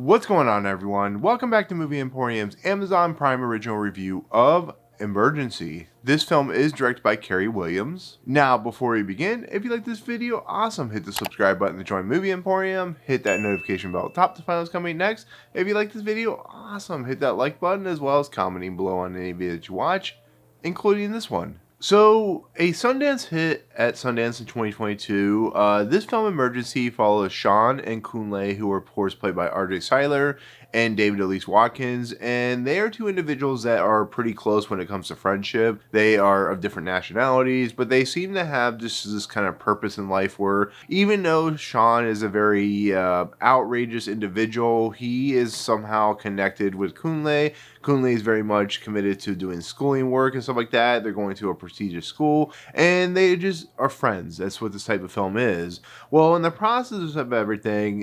What's going on, everyone? Welcome back to Movie Emporium's Amazon Prime original review of Emergency. This film is directed by Carey Williams. Now, before we begin, if you like this video, awesome, hit the subscribe button to join Movie Emporium, hit that notification bell at the top to find what's coming next. If you like this video, awesome, hit that like button as well as commenting below on any video that you watch, including this one. So, a Sundance hit at Sundance in 2022, this film Emergency follows Sean and Kunle, who are of course played by Cyler and Elise Watkins, and they are two individuals that are pretty close when it comes to friendship. They are of different nationalities, but they seem to have just this kind of purpose in life where even though Sean is a very outrageous individual, he is somehow connected with Kunle. Kunle is very much committed to doing schooling work and stuff like that. They're going to a prestigious school, and they just are friends. That's what this type of film is. Well, in the process of everything,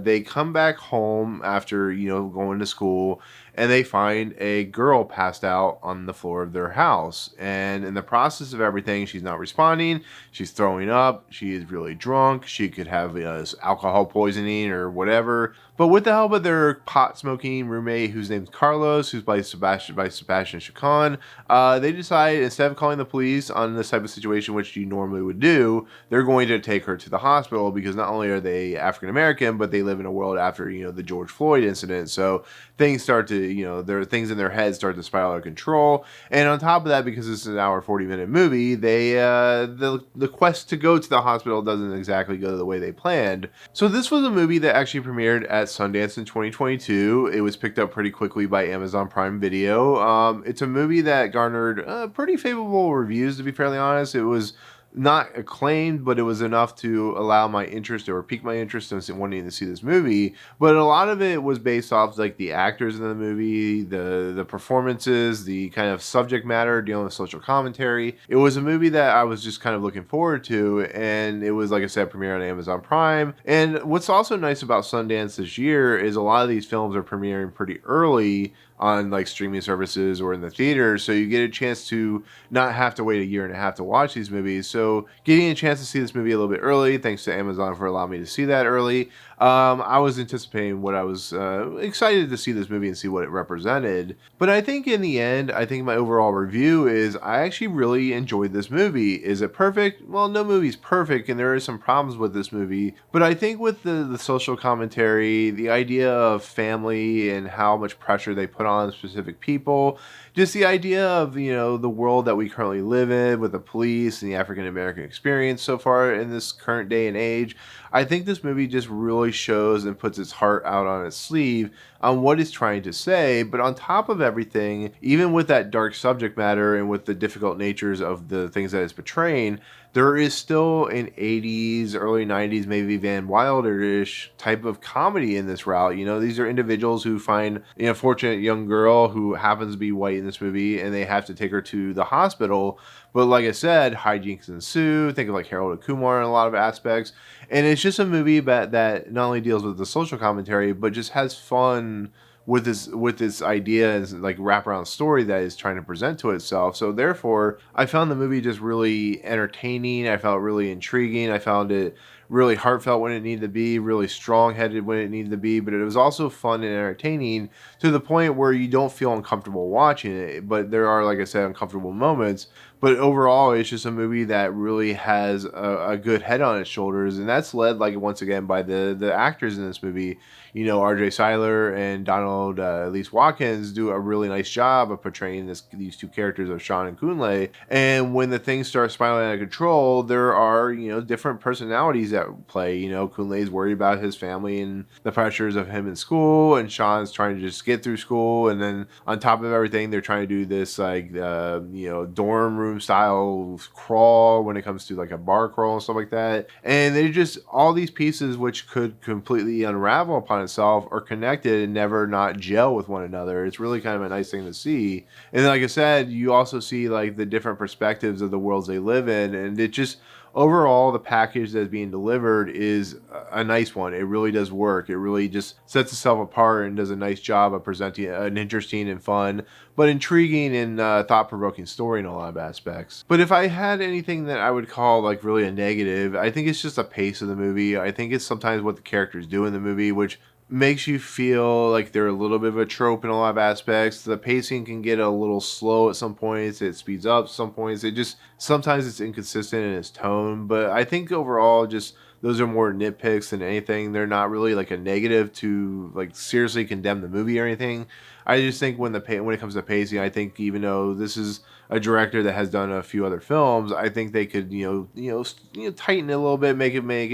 they come back home after, going to school, and they find a girl passed out on the floor of their house. And in the process of everything, she's not responding. She's throwing up. She is really drunk. She could have alcohol poisoning or whatever. But with the help of their pot-smoking roommate, whose name's Carlos, who's by Sebastian Chacon, they decide, instead of calling the police on this type of situation, which you normally would do, they're going to take her to the hospital because not only are they African-American, but they live in a world after, the George Floyd incident. So things start to, there are things in their heads start to spiral out of control. And on top of that, because this is an hour 40-minute movie, they the quest to go to the hospital doesn't exactly go the way they planned. So this was a movie that actually premiered at Sundance in 2022. It was picked up pretty quickly by Amazon Prime Video. It's a movie that garnered pretty favorable reviews, to be fairly honest. It was not acclaimed, but it was enough to allow my interest or pique my interest in wanting to see this movie. But a lot of it was based off like the actors in the movie, the performances, the kind of subject matter dealing with social commentary. It was a movie that I was just kind of looking forward to, and it was, like I said, premiered on Amazon Prime. And what's also nice about Sundance this year is a lot of these films are premiering pretty early on like streaming services or in the theaters, so you get a chance to not have to wait a year and a half to watch these movies. So getting a chance to see this movie a little bit early, thanks to Amazon for allowing me to see that early, I was anticipating what I was excited to see this movie and see what it represented. But I think in the end, I think my overall review is I actually really enjoyed this movie. Is it perfect? Well, no movie's perfect, and there are some problems with this movie. But I think with the social commentary, the idea of family and how much pressure they put on specific people, just the idea of, the world that we currently live in with the police and the African American experience so far in this current day and age, I think this movie just really shows and puts its heart out on its sleeve on what it's trying to say. But on top of everything, even with that dark subject matter and with the difficult natures of the things that it's portraying, there is still an 80s, early 90s, maybe Van Wilder-ish type of comedy in this route. These are individuals who find an unfortunate young girl who happens to be white in this movie, and they have to take her to the hospital. But like I said, hijinks ensue. Think of like Harold and Kumar in a lot of aspects. And it's just a movie that not only deals with the social commentary, but just has fun with this idea and like wraparound story that is trying to present to itself. So therefore, I found the movie just really entertaining. I felt really intriguing. I found it really heartfelt when it needed to be, really strong-headed when it needed to be, but it was also fun and entertaining to the point where you don't feel uncomfortable watching it. But there are, like I said, uncomfortable moments. But overall, it's just a movie that really has a good head on its shoulders, and that's led, like, once again, by the actors in this movie. Cyler and Elise Watkins do a really nice job of portraying these two characters of Sean and Kunle. And when the things start spiraling out of control, there are, different personalities at play. Kunle's worried about his family and the pressures of him in school, and Sean's trying to just get through school. And then on top of everything, they're trying to do this, like, dorm room style crawl when it comes to like a bar crawl and stuff like that. And they just, all these pieces which could completely unravel upon itself are connected and never not gel with one another. It's really kind of a nice thing to see. And like I said, you also see like the different perspectives of the worlds they live in, and it just, overall, the package that's being delivered is a nice one. It really does work. It really just sets itself apart and does a nice job of presenting an interesting and fun, but intriguing and thought-provoking story in a lot of aspects. But if I had anything that I would call like really a negative, I think it's just the pace of the movie. I think it's sometimes what the characters do in the movie, which makes you feel like they're a little bit of a trope in a lot of aspects. The pacing can get a little slow at some points. It speeds up some points. It just sometimes it's inconsistent in its tone. But I think overall, just those are more nitpicks than anything. They're not really like a negative to like seriously condemn the movie or anything. I just think when it comes to pacing, I think even though this is a director that has done a few other films, I think they could tighten it a little bit, maybe make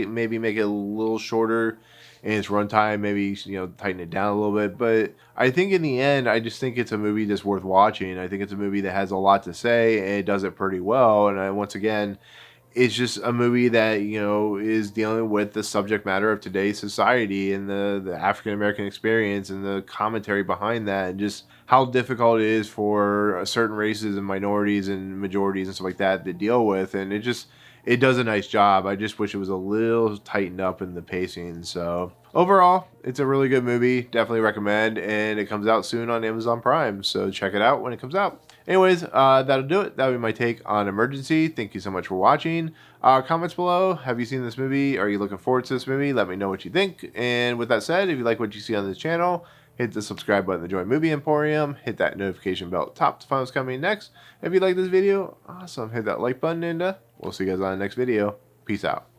it a little shorter in its runtime, maybe tighten it down a little bit. But I think in the end, I just think it's a movie that's worth watching. I think it's a movie that has a lot to say and it does it pretty well. And once again, it's just a movie that is dealing with the subject matter of today's society and the African American experience and the commentary behind that, and just how difficult it is for certain races and minorities and majorities and stuff like that to deal with. And it does a nice job. I just wish it was a little tightened up in the pacing. So overall, it's a really good movie. Definitely recommend, and it comes out soon on Amazon Prime, so check it out when it comes out. Anyways, that'll do it. That'll be my take on Emergency. Thank you so much for watching. Comments below. Have you seen this movie? Are you looking forward to this movie? Let me know what you think. And with that said, if you like what you see on this channel, hit the subscribe button to join Movie Emporium. Hit that notification bell at the top to find what's coming next. If you like this video, awesome. Hit that like button, and we'll see you guys on the next video. Peace out.